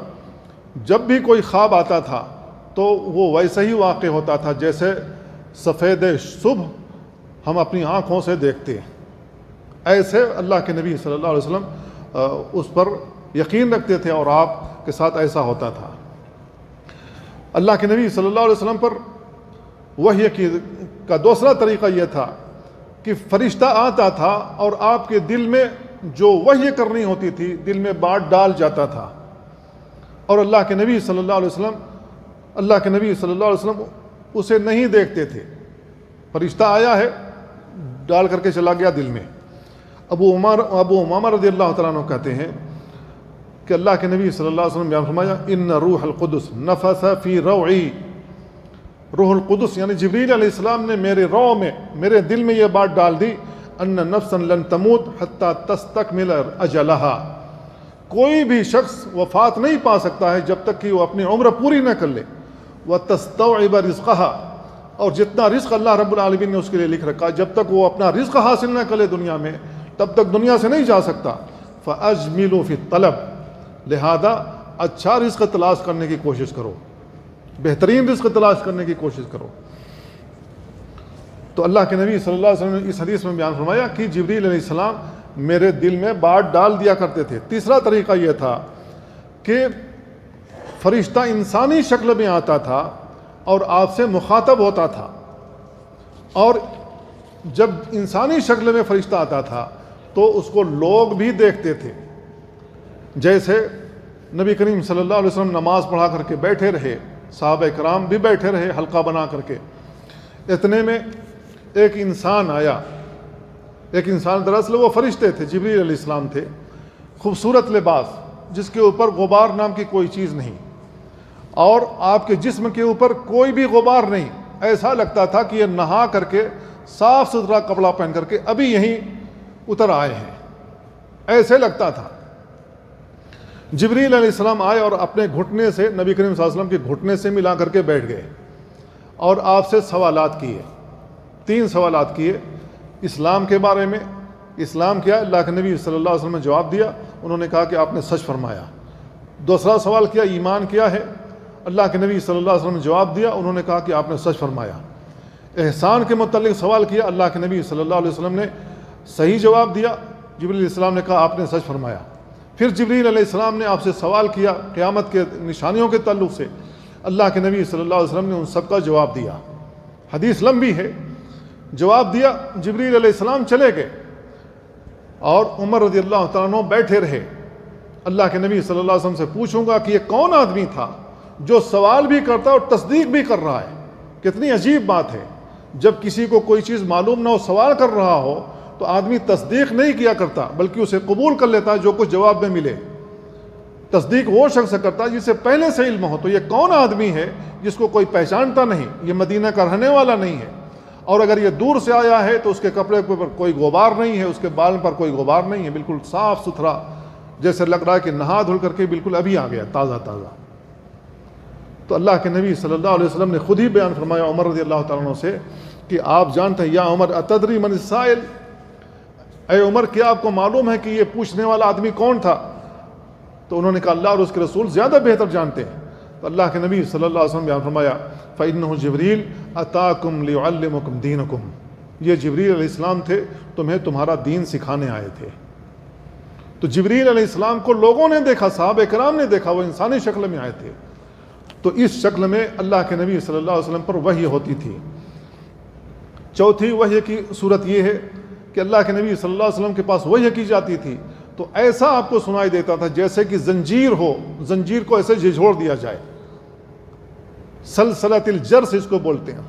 جب بھی کوئی خواب آتا تھا تو وہ ویسا ہی واقع ہوتا تھا جیسے سفید صبح ہم اپنی آنکھوں سے دیکھتے ہیں، ایسے اللہ کے نبی صلی اللہ علیہ وسلم اس پر یقین رکھتے تھے اور آپ کے ساتھ ایسا ہوتا تھا۔ اللہ کے نبی صلی اللہ علیہ وسلم پر وحی کا دوسرا طریقہ یہ تھا کہ فرشتہ آتا تھا اور آپ کے دل میں جو وحی کرنی ہوتی تھی دل میں بات ڈال جاتا تھا، اور اللہ کے نبی صلی اللہ علیہ وسلم اسے نہیں دیکھتے تھے، فرشتہ آیا ہے ڈال کر کے چلا گیا دل میں۔ ابو امامہ رضی اللہ تعالیٰ عنہ کہتے ہیں کہ اللہ کے نبی صلی اللہ علیہ وسلم بیان فرمایا ان روح القدس نفث فی روعی، روح القدس یعنی جبریل علیہ السلام نے میرے روح میں، میرے دل میں یہ بات ڈال دی ان نفسا لن تموت حتی تستکمل اجلہا، کوئی بھی شخص وفات نہیں پا سکتا ہے جب تک کہ وہ اپنی عمر پوری نہ کر لے، وتستوعب رزقہا، اور جتنا رزق اللہ رب العالمین نے اس کے لیے لکھ رکھا جب تک وہ اپنا رزق حاصل نہ کرے دنیا میں تب تک دنیا سے نہیں جا سکتا۔ فَأَجْمِلُوا فِي الطَّلَبِ، لہذا اچھا رزق تلاش کرنے کی کوشش کرو، بہترین رزق تلاش کرنے کی کوشش کرو۔ تو اللہ کے نبی صلی اللہ علیہ وسلم نے اس حدیث میں بیان فرمایا کہ جبریل علیہ السلام میرے دل میں بات ڈال دیا کرتے تھے۔ تیسرا طریقہ یہ تھا کہ فرشتہ انسانی شکل میں آتا تھا اور آپ سے مخاطب ہوتا تھا، اور جب انسانی شکل میں فرشتہ آتا تھا تو اس کو لوگ بھی دیکھتے تھے، جیسے نبی کریم صلی اللہ علیہ وسلم نماز پڑھا کر کے بیٹھے رہے، صحابہ کرام بھی بیٹھے رہے حلقہ بنا کر کے، اتنے میں ایک انسان آیا، ایک انسان دراصل وہ فرشتے تھے، جبریل علیہ السلام تھے، خوبصورت لباس جس کے اوپر غبار نام کی کوئی چیز نہیں، اور آپ کے جسم کے اوپر کوئی بھی غبار نہیں، ایسا لگتا تھا کہ یہ نہا کر کے صاف ستھرا کپڑا پہن کر کے ابھی یہیں اتر آئے ہیں، ایسے لگتا تھا۔ جبریل علیہ السلام آئے اور اپنے گھٹنے سے نبی کریم صلی اللہ علیہ وسلم کے گھٹنے سے ملا کر کے بیٹھ گئے اور آپ سے سوالات کیے، 3 سوالات کیے اسلام کے بارے میں، اسلام کیا؟ اللہ کے نبی صلی اللہ علیہ وسلم نے جواب دیا، انہوں نے کہا کہ آپ نے سچ فرمایا۔ دوسرا سوال کیا؟ ایمان کیا ہے؟ اللہ کے نبی صلی اللہ علیہ وسلم نے جواب دیا، انہوں نے کہا کہ آپ نے سچ فرمایا۔ احسان کے متعلق سوال کیا، اللہ کے نبی صلی اللہ علیہ وسلم نے صحیح جواب دیا، جبریل علیہ السلام نے کہا آپ نے سچ فرمایا۔ پھر جبریل علیہ السلام نے آپ سے سوال کیا قیامت کے نشانیوں کے تعلق سے، اللہ کے نبی صلی اللہ علیہ وسلم نے ان سب کا جواب دیا، حدیث لمبی ہے، جواب دیا، جبریل علیہ السلام چلے گئے اور عمر رضی اللہ تعالیٰ عنہ بیٹھے رہے۔ اللہ کے نبی صلی اللہ علیہ وسلم سے پوچھوں گا کہ یہ کون آدمی تھا جو سوال بھی کرتا اور تصدیق بھی کر رہا ہے؟ کتنی عجیب بات ہے، جب کسی کو کوئی چیز معلوم نہ ہو سوال کر رہا ہو تو آدمی تصدیق نہیں کیا کرتا بلکہ اسے قبول کر لیتا ہے جو کچھ جواب میں ملے۔ تصدیق وہ شخص کرتا ہے جسے پہلے سے علم ہو۔ تو یہ کون آدمی ہے جس کو کوئی پہچانتا نہیں، یہ مدینہ کا رہنے والا نہیں ہے، اور اگر یہ دور سے آیا ہے تو اس کے کپڑے پر کوئی غبار نہیں ہے، اس کے بال پر کوئی غبار نہیں ہے، بالکل صاف ستھرا، جیسے لگ رہا ہے کہ نہا دھل کر کے بالکل ابھی آ گیا تازہ تازہ۔ تو اللہ کے نبی صلی اللہ علیہ وسلم نے خود ہی بیان فرمایا عمر رضی اللہ تعالیٰ عنہ سے کہ آپ جانتے ہیں، یا عمر اتدری من السائل، اے عمر کیا آپ کو معلوم ہے کہ یہ پوچھنے والا آدمی کون تھا؟ تو انہوں نے کہا اللہ اور اس کے رسول زیادہ بہتر جانتے ہیں۔ تو اللہ کے نبی صلی اللہ علیہ وسلم نے بیان فرمایا فَإِنَّهُ جِبْرِيلٌ أَتَاكُمْ لِيُعَلِّمُكُمْ دِينَكُمْ، یہ جبریل علیہ السلام تھے، تمہیں تمہارا دین سکھانے آئے تھے۔ تو جبریل علیہ السلام کو لوگوں نے دیکھا، صحابہ کرام نے دیکھا، وہ انسانی شکل میں آئے تھے۔ تو اس شکل میں اللہ کے نبی صلی اللہ علیہ وسلم پر وحی ہوتی تھی۔ چوتھی وحی کی صورت یہ ہے کہ اللہ کے نبی صلی اللہ علیہ وسلم کے پاس وحی کی جاتی تھی تو ایسا آپ کو سنائی دیتا تھا جیسے کہ زنجیر ہو، زنجیر کو ایسے جھجھوڑ دیا جائے، سلسلۃ الجرس اس کو بولتے ہیں،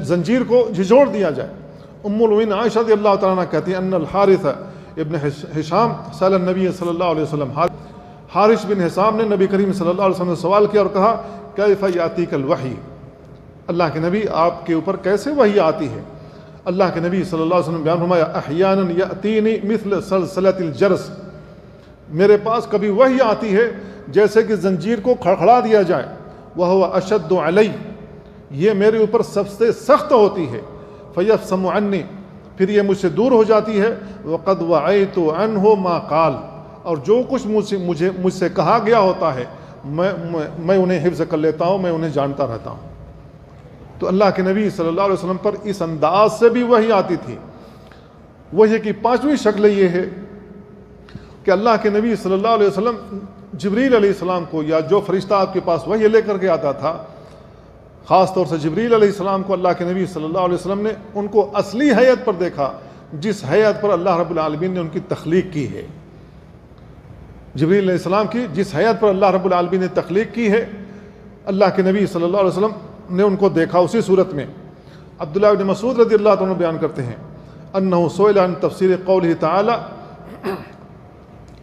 زنجیر کو جھجھوڑ دیا جائے۔ ام المؤمنین عائشہ رضی اللہ تعالیٰ عنہ کہتی ہیں ان الحارث ابن ہشام سأل النبی صلی اللہ علیہ وسلم، حارث بن ہشام نے نبی کریم صلی اللہ علیہ وسلم سے سوال کیا اور کہا کیف یاتیک الوحی، اللہ کے نبی آپ کے اوپر کیسے وحی آتی ہے؟ اللہ کے نبی صلی اللہ علیہ وسلم بیان فرمایا احیانا یاتینی مثل سلسلۃ الجرس، میرے پاس کبھی وحی آتی ہے جیسے کہ زنجیر کو کھڑکھڑا دیا جائے، وہو اشد علی، یہ میرے اوپر سب سے سخت ہوتی ہے، فیفصم عنی، پھر یہ مجھ سے دور ہو جاتی ہے، وقد وعیت عنہ ما قال، اور جو کچھ مجھ سے کہا گیا ہوتا ہے میں انہیں حفظ کر لیتا ہوں، میں انہیں جانتا رہتا ہوں۔ تو اللہ کے نبی صلی اللہ علیہ وسلم پر اس انداز سے بھی وحی آتی تھی۔ وحی کی پانچویں شکل یہ ہے کہ اللہ کے نبی صلی اللہ علیہ وسلم جبریل علیہ السلام کو، یا جو فرشتہ آپ کے پاس وحی لے کر کے آتا تھا، خاص طور سے جبریل علیہ السلام کو اللہ کے نبی صلی اللہ علیہ وسلم نے ان کو اصلی حیت پر دیکھا، جس حیت پر اللہ رب العالمین نے ان کی تخلیق کی ہے۔ جبریل علیہ السلام کی جس حیت پر اللہ رب العالمین نے تخلیق کی ہے، اللہ کے نبی صلی اللہ علیہ وسلم نے ان کو دیکھا اسی صورت میں۔ عبداللہ بن مسعود رضی اللہ عنہ بیان کرتے ہیں انہ سئل عن تفسیر قولہ تعالی،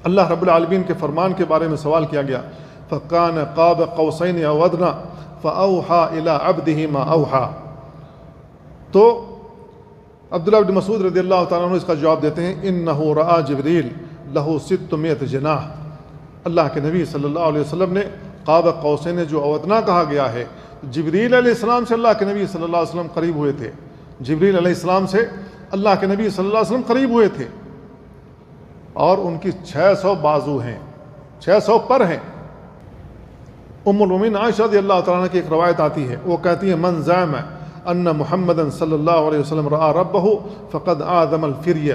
اللہ رب العالمین کے فرمان کے بارے میں سوال کیا گیا، فکان قاب قوسین او ادنی فاوحى الی عبدہ ما اوحى، تو عبداللہ بن مسعود رضی اللہ تعالیٰ عنہ اس کا جواب دیتے ہیں انہ رأى جبریل لہ 600 جناح، اللہ کے نبی صلی اللہ علیہ وسلم نے قاب قوسین جو اوادنا کہا گیا ہے، جبریل علیہ السلام سے اللہ کے نبی صلی اللہ علیہ وسلم قریب ہوئے تھے، جبریل علیہ السلام سے اللہ کے نبی صلی اللہ علیہ وسلم قریب ہوئے تھے، اور ان کی 600 بازو ہیں، 600 پر ہیں۔ ام المؤمنین عائشہ رضی اللہ تعالیٰ عنہ کی ایک روایت آتی ہے، وہ کہتی ہے من زعم ان محمدا صلی اللہ علیہ وسلم رأى ربہ فقد اعظم الفریہ،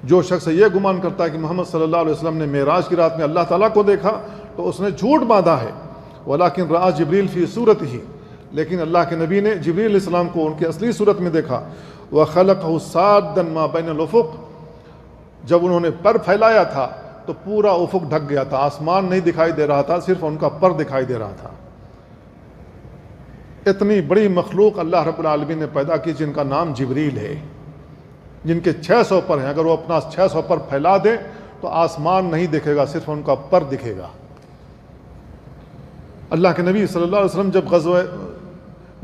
جو شخص یہ گمان کرتا ہے کہ محمد صلی اللہ علیہ وسلم نے معراج کی رات میں اللہ تعالیٰ کو دیکھا تو اس نے جھوٹ باندھا ہے۔ ولیکن رأى جبریل فی صورتہ، لیکن اللہ کے نبی نے جبریل علیہ السلام کو ان کی اصلی صورت میں دیکھا۔ وخلقہ سادا ما بین الافق، جب انہوں نے پر پھیلایا تھا تو پورا افق ڈھک گیا تھا، آسمان نہیں دکھائی دے رہا تھا، صرف ان کا پر دکھائی دے رہا تھا۔ اتنی بڑی مخلوق اللہ رب العالمین نے پیدا کی جن کا نام جبریل ہے، جن کے 600 پر ہیں، اگر وہ اپنا 600 پر پھیلا دیں تو آسمان نہیں دکھے گا، صرف ان کا پر دکھے گا۔ اللہ کے نبی صلی اللہ علیہ وسلم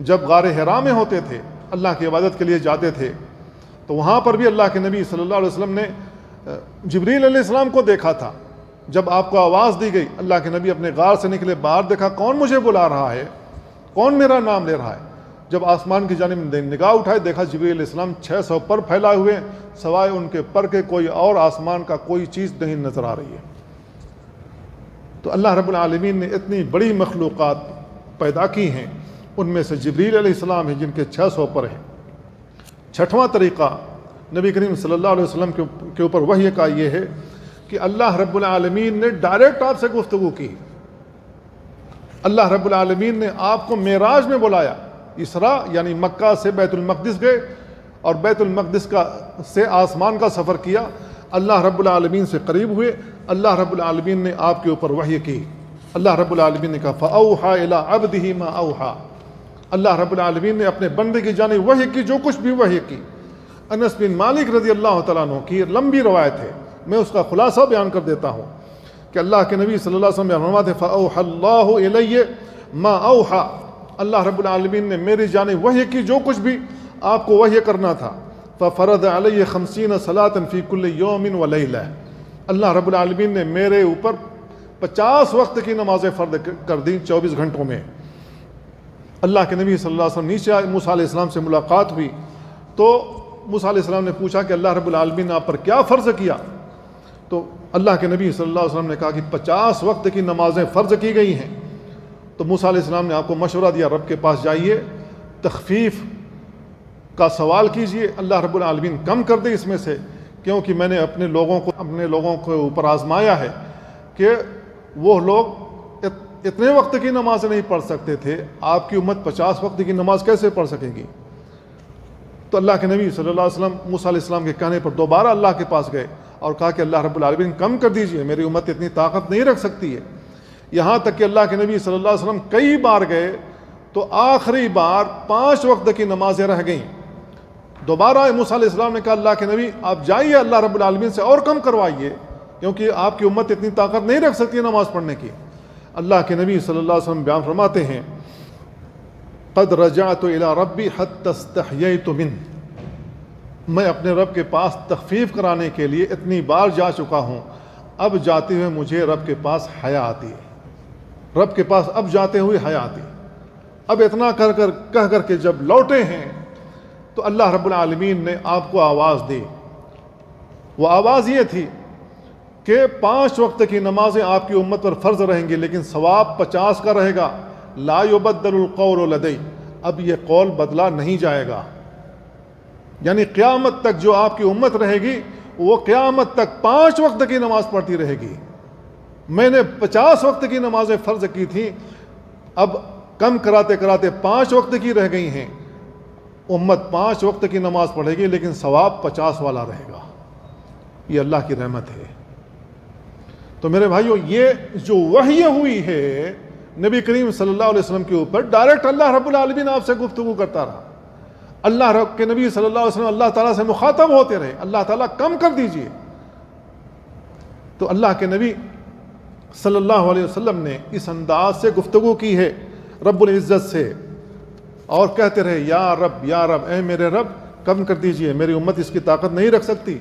جب غار حرا میں ہوتے تھے، اللہ کی عبادت کے لیے جاتے تھے، تو وہاں پر بھی اللہ کے نبی صلی اللہ علیہ وسلم نے جبریل علیہ السلام کو دیکھا تھا۔ جب آپ کو آواز دی گئی، اللہ کے نبی اپنے غار سے نکلے، باہر دیکھا کون مجھے بلا رہا ہے، کون میرا نام لے رہا ہے۔ جب آسمان کی جانب نگاہ اٹھائے، دیکھا جبریل علیہ السلام 600 پر پھیلائے ہوئے، سوائے ان کے پر کے کوئی اور آسمان کا کوئی چیز نہیں نظر آ رہی ہے۔ تو اللہ رب العالمین نے اتنی بڑی مخلوقات پیدا کی ہیں، ان میں سے جبریل علیہ السلام ہیں جن کے 600 پر ہیں۔ چھٹواں طریقہ نبی کریم صلی اللہ علیہ وسلم کے اوپر وحی کا یہ ہے کہ اللہ رب العالمین نے ڈائریکٹ آپ سے گفتگو کی۔ اللہ رب العالمین نے آپ کو معراج میں بلایا، اسراء یعنی مکہ سے بیت المقدس گئے اور بیت المقدس سے آسمان کا سفر کیا، اللہ رب العالمین سے قریب ہوئے، اللہ رب العالمین نے آپ کے اوپر وحی کی۔ اللہ رب العالمین نے کہا فَأَوْحَى إِلَىٰ عَبْدِهِ مَا أَوْحَى، اللہ رب العالمین نے اپنے بندے کی جانب وحی کی جو کچھ بھی وحی کی۔ انس بن مالک رضی اللہ تعالیٰ عنہ کی لمبی روایت ہے، میں اس کا خلاصہ بیان کر دیتا ہوں کہ اللہ کے نبی صلی اللہ علیہ وسلم فرماتے ہیں فَأَوْحَى اللَّهُ إِلَيَّ مَا أَوْحَى، اللہ رب العالمین نے میری جانب وحی کی جو کچھ بھی آپ کو وحی کرنا تھا۔ فَفَرَضَ عَلَيَّ 50 صَلَاةً فِي كُلِّ يَوْمٍ وَلَيْلَةٍ، اللہ رب العالمین نے میرے اوپر 50 وقت کی نمازیں فرض کر دیں 24 گھنٹوں میں۔ اللہ کے نبی صلی اللہ علیہ وسلم نیچے آئے، موسیٰ علیہ السلام سے ملاقات ہوئی تو موسیٰ علیہ السلام نے پوچھا کہ اللہ رب العالمین نے آپ پر کیا فرض کیا؟ تو اللہ کے نبی صلی اللہ علیہ وسلم نے کہا کہ 50 وقت کی نمازیں فرض کی گئی ہیں، تو موسیٰ علیہ السلام نے آپ کو مشورہ دیا رب کے پاس جائیے، تخفیف کا سوال کیجئے، اللہ رب العالمین کم کر دے اس میں سے، کیونکہ میں نے اپنے لوگوں کو اوپر آزمایا ہے کہ وہ لوگ اتنے وقت کی نماز نہیں پڑھ سکتے تھے، آپ کی امت 50 وقت کی نماز کیسے پڑھ سکے گی؟ تو اللہ کے نبی صلی اللہ علیہ وسلم موسیٰ علیہ السلام کے کہنے پر دوبارہ اللہ کے پاس گئے اور کہا کہ اللہ رب العالمین کم کر دیجئے، میری امت اتنی طاقت نہیں رکھ سکتی ہے۔ یہاں تک کہ اللہ کے نبی صلی اللہ علیہ وسلم کئی بار گئے تو آخری بار 5 وقت کی نمازیں رہ گئیں۔ دوبارہ موسیٰ علیہ السلام نے کہا اللہ کے نبی آپ جائیے اللہ رب العالمین سے اور کم کروائیے، کیونکہ آپ کی امت اتنی طاقت نہیں رکھ سکتی نماز پڑھنے کی۔ اللہ کے نبی صلی اللہ علیہ وسلم بیان فرماتے ہیں قد رجعت الى ربی حتی استحییت منہ، میں اپنے رب کے پاس تخفیف کرانے کے لیے اتنی بار جا چکا ہوں، اب جاتے ہوئے مجھے رب کے پاس حیا آتی ہے، رب کے پاس اب جاتے ہوئے حیا آتی ہے۔ اب اتنا کہہ کر کے جب لوٹے ہیں تو اللہ رب العالمین نے آپ کو آواز دی، وہ آواز یہ تھی کہ 5 وقت کی نمازیں آپ کی امت پر فرض رہیں گی، لیکن ثواب 50 کا رہے گا۔ لا یبدل القول لدی، اب یہ قول بدلا نہیں جائے گا، یعنی قیامت تک جو آپ کی امت رہے گی وہ قیامت تک 5 وقت کی نماز پڑھتی رہے گی۔ میں نے 50 وقت کی نمازیں فرض کی تھیں، اب کم کراتے کراتے 5 وقت کی رہ گئی ہیں، امت 5 وقت کی نماز پڑھے گی لیکن ثواب 50 والا رہے گا۔ یہ اللہ کی رحمت ہے۔ تو میرے بھائیو، یہ جو وحی ہوئی ہے نبی کریم صلی اللہ علیہ وسلم کے اوپر، ڈائریکٹ اللہ رب العالمین آپ سے گفتگو کرتا رہا، اللہ رب کے نبی صلی اللہ علیہ وسلم اللہ تعالیٰ سے مخاطب ہوتے رہے، اللہ تعالیٰ کم کر دیجئے۔ تو اللہ کے نبی صلی اللہ علیہ وسلم نے اس انداز سے گفتگو کی ہے رب العزت سے، اور کہتے رہے یا رب اے میرے رب کم کر دیجئے، میری امت اس کی طاقت نہیں رکھ سکتی۔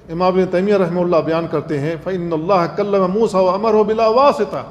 امام ابن تیمیہ رحمہ اللہ بیان کرتے ہیں فَإِنَّ اللَّهَ كَلَّمَ مُوسَىٰ وَأَمَرَهُ بِلَا وَاسِطَةٍ،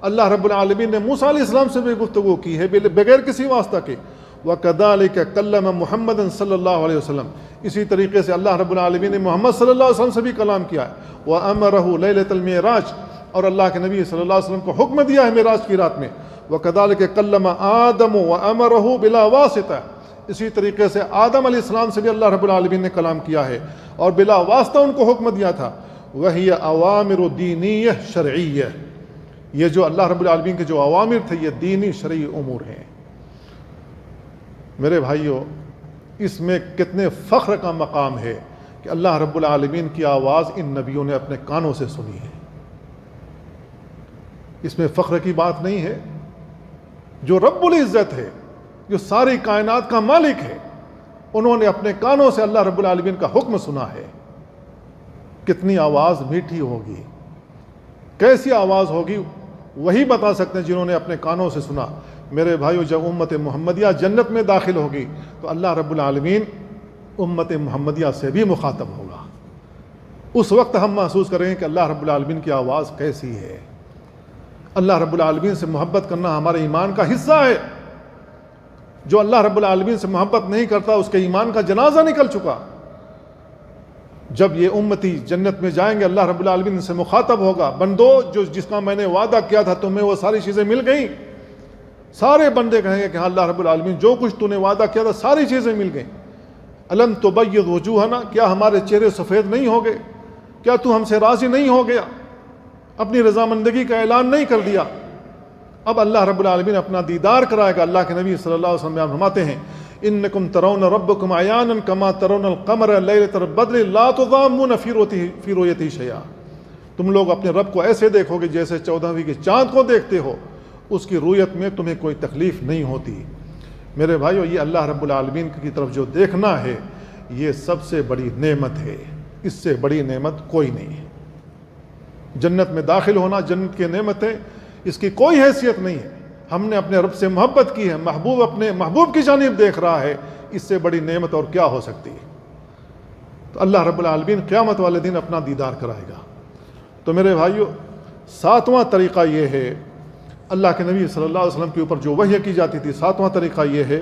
اللہ رب العالمین نے موسیٰ علیہ السلام سے بھی گفتگو کی ہے بغیر کسی واسطہ کے۔ وَكَذَلِكَ كَلَّمَ مُحَمَّدًا صلی اللہ علیہ وسلم، اسی طریقے سے اللہ رب العالمین نے محمد صلی اللہ علیہ وسلم سے بھی کلام کیا ہے۔ وَأَمَرَهُ لَيْلَةَ الْمِعْرَاجِ، اور اللہ کے نبی صلی اللہ علیہ وسلم کو حکم دیا ہے معراج کی رات میں۔ وَكَذَلِكَ كَلَّمَ آدَمُ وَأَمَرَهُ بِلَا وَاسِطَةٍ، اسی طریقے سے آدم علیہ السلام سے بھی اللہ رب العالمین نے کلام کیا ہے اور بلا واسطہ ان کو حکم دیا تھا۔ وَهِيَ أَوَامِرُ دِينِيَّةٌ شَرْعِيَّةٌ، یہ جو اللہ رب العالمین کے جو اوامر تھے یہ دینی شرعی امور ہیں۔ میرے بھائیوں، اس میں کتنے فخر کا مقام ہے کہ اللہ رب العالمین کی آواز ان نبیوں نے اپنے کانوں سے سنی ہے۔ اس میں فخر کی بات نہیں ہے۔ جو رب العزت ہے، جو ساری کائنات کا مالک ہے، انہوں نے اپنے کانوں سے اللہ رب العالمین کا حکم سنا ہے۔ کتنی آواز میٹھی ہوگی، کیسی آواز ہوگی، وہی بتا سکتے ہیں جنہوں نے اپنے کانوں سے سنا۔ میرے بھائیو، جب امت محمدیہ جنت میں داخل ہوگی تو اللہ رب العالمین امت محمدیہ سے بھی مخاطب ہوگا۔ اس وقت ہم محسوس کریں گے کہ اللہ رب العالمین کی آواز کیسی ہے۔ اللہ رب العالمین سے محبت کرنا ہمارے ایمان کا حصہ ہے۔ جو اللہ رب العالمین سے محبت نہیں کرتا اس کے ایمان کا جنازہ نکل چکا۔ جب یہ امتی جنت میں جائیں گے اللہ رب العالمین سے مخاطب ہوگا، بندو جس کا میں نے وعدہ کیا تھا تمہیں وہ ساری چیزیں مل گئیں۔ سارے بندے کہیں گے کہ ہاں اللہ رب العالمین جو کچھ تو نے وعدہ کیا تھا ساری چیزیں مل گئیں۔ الم تبیض وجوہنا، کیا ہمارے چہرے سفید نہیں ہو گئے؟ کیا تو ہم سے راضی نہیں ہو گیا؟ اپنی رضامندگی کا اعلان نہیں کر دیا؟ اب اللہ رب العالمین اپنا دیدار کرائے گا۔ اللہ کے نبی صلی اللہ علیہ وسلم فرماتے ہیں انکم ترون ربکم عیانا کما ترون القمر لیلۃ البدر لا تضامون فی رؤیتہ شیئا، تم لوگ اپنے رب کو ایسے دیکھو گے جیسے 14ویں کے چاند کو دیکھتے ہو، اس کی رؤیت میں تمہیں کوئی تکلیف نہیں ہوتی۔ میرے بھائیو، یہ اللہ رب العالمین کی طرف جو دیکھنا ہے یہ سب سے بڑی نعمت ہے، اس سے بڑی نعمت کوئی نہیں ہے۔ جنت میں داخل ہونا، جنت کی نعمتیں، اس کی کوئی حیثیت نہیں ہے۔ ہم نے اپنے رب سے محبت کی ہے، محبوب اپنے محبوب کی جانب دیکھ رہا ہے، اس سے بڑی نعمت اور کیا ہو سکتی ہے؟ تو اللہ رب العالمین قیامت والے دن اپنا دیدار کرائے گا۔ تو میرے بھائیو، 7واں طریقہ یہ ہے، اللہ کے نبی صلی اللہ علیہ وسلم کے اوپر جو وحی کی جاتی تھی، 7واں طریقہ یہ ہے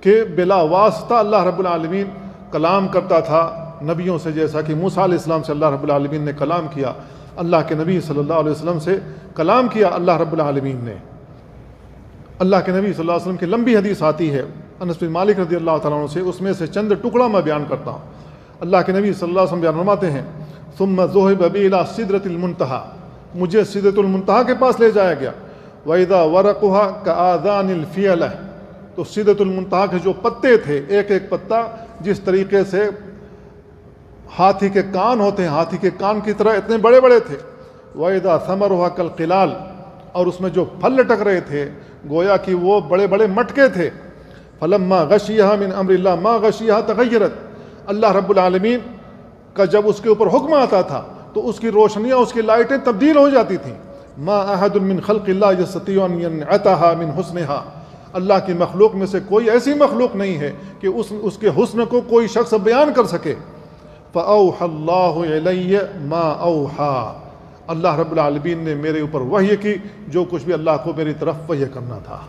کہ بلا واسطہ اللہ رب العالمین کلام کرتا تھا نبیوں سے، جیسا کہ موسیٰ علیہ السلام سے اللہ رب العالمین نے کلام کیا، اللہ کے نبی صلی اللہ علیہ وسلم سے کلام کیا اللہ رب العالمین نے۔ اللہ کے نبی صلی اللہ علیہ وسلم کی لمبی حدیث آتی ہے انس بن مالک رضی اللہ تعالیٰ عنہ سے، اس میں سے چند ٹکڑا میں بیان کرتا ہوں۔ اللہ کے نبی صلی اللہ علیہ وسلم بیان فرماتے ہیں ثم ذهب بي الى سدرۃ المنتہى، مجھے سدرۃ المنتہا کے پاس لے جایا گیا، وَإِذَا وَرَقُهَا كَآذَانِ الْفِيَلَةِ، تو سدرۃ المنتہا کے جو پتے تھے، ایک ایک پتا جس طریقے سے ہاتھی کے کان ہوتے ہیں، ہاتھی کے کان کی طرح اتنے بڑے بڑے تھے، وَإِذَا ثَمَرُهَا كَالْقِلَالِ، اور اس میں جو پھل لٹک رہے تھے گویا کہ وہ بڑے بڑے مٹکے تھے، فَلَمَّا غَشِيَهَا مِنْ أَمْرِ اللَّهِ مَا غَشِيَهَا تَغَيَّرَتْ، اللہ رب العالمین کا جب اس کے اوپر حکم آتا تھا تو اس کی روشنیاں، اس کی لائٹیں تبدیل ہو جاتی تھیں۔ ما احد من خلق اللہ یستطیع ان ينعتها من حسنها، اللہ کی مخلوق میں سے کوئی ایسی مخلوق نہیں ہے کہ اس کے حسن کو کوئی شخص بیان کر سکے۔ فاوحى اللہ علی ما اوحى، اللہ رب العالمین نے میرے اوپر وحی کی جو کچھ بھی اللہ کو میری طرف وحی کرنا تھا۔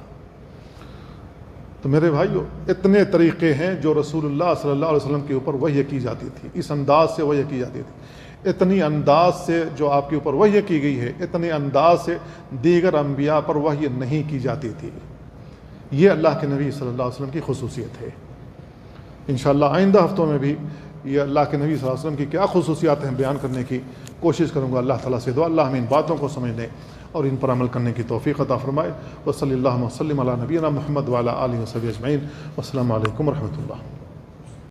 تو میرے بھائیو، اتنے طریقے ہیں جو رسول اللہ صلی اللہ علیہ وسلم کے اوپر وحی کی جاتی تھی، اس انداز سے وحی کی جاتی تھی، اتنی انداز سے جو آپ کے اوپر وحی کی گئی ہے، اتنے انداز سے دیگر انبیاء پر وحی نہیں کی جاتی تھی۔ یہ اللہ کے نبی صلی اللہ علیہ وسلم کی خصوصیت ہے۔ انشاءاللہ آئندہ ہفتوں میں بھی یہ اللہ کے نبی صلی اللہ علیہ وسلم کی کیا خصوصیات ہیں بیان کرنے کی کوشش کروں گا۔ اللہ تعالیٰ سے دعا اللہ ہمیں ان باتوں کو سمجھنے اور ان پر عمل کرنے کی توفیق عطا فرمائے۔ وصلی اللہ وسلم علی نبینا محمد وعلی آلہ وصحبہ اجمعین۔ والسلام علیکم ورحمۃ اللہ۔